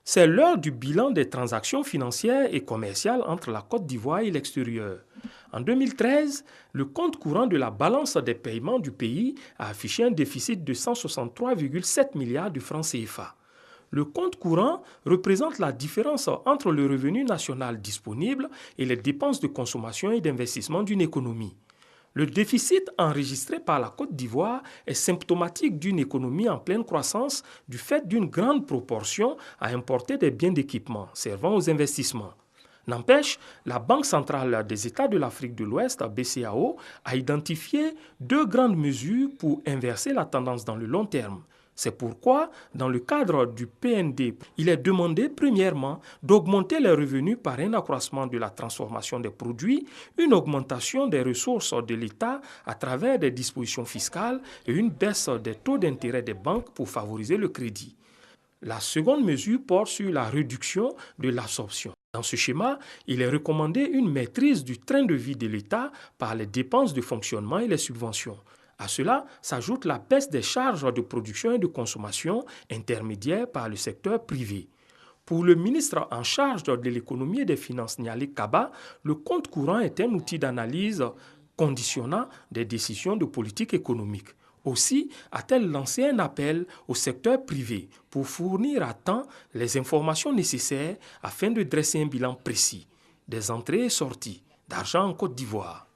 C'est l'heure du bilan des transactions financières et commerciales entre la Côte d'Ivoire et l'extérieur. En 2013, le compte courant de la balance des paiements du pays a affiché un déficit de 163,7 milliards de francs CFA. Le compte courant représente la différence entre le revenu national disponible et les dépenses de consommation et d'investissement d'une économie. Le déficit enregistré par la Côte d'Ivoire est symptomatique d'une économie en pleine croissance du fait d'une grande proportion à importer des biens d'équipement servant aux investissements. N'empêche, la Banque centrale des États de l'Afrique de l'Ouest, BCAO, a identifié deux grandes mesures pour inverser la tendance dans le long terme. C'est pourquoi, dans le cadre du PND, il est demandé premièrement d'augmenter les revenus par un accroissement de la transformation des produits, une augmentation des ressources de l'État à travers des dispositions fiscales et une baisse des taux d'intérêt des banques pour favoriser le crédit. La seconde mesure porte sur la réduction de l'absorption. Dans ce schéma, il est recommandé une maîtrise du train de vie de l'État par les dépenses de fonctionnement et les subventions. À cela s'ajoute la baisse des charges de production et de consommation intermédiaires par le secteur privé. Pour le ministre en charge de l'économie et des finances, Niali Kaba, le compte courant est un outil d'analyse conditionnant des décisions de politique économique. Aussi a-t-elle lancé un appel au secteur privé pour fournir à temps les informations nécessaires afin de dresser un bilan précis des entrées et sorties d'argent en Côte d'Ivoire.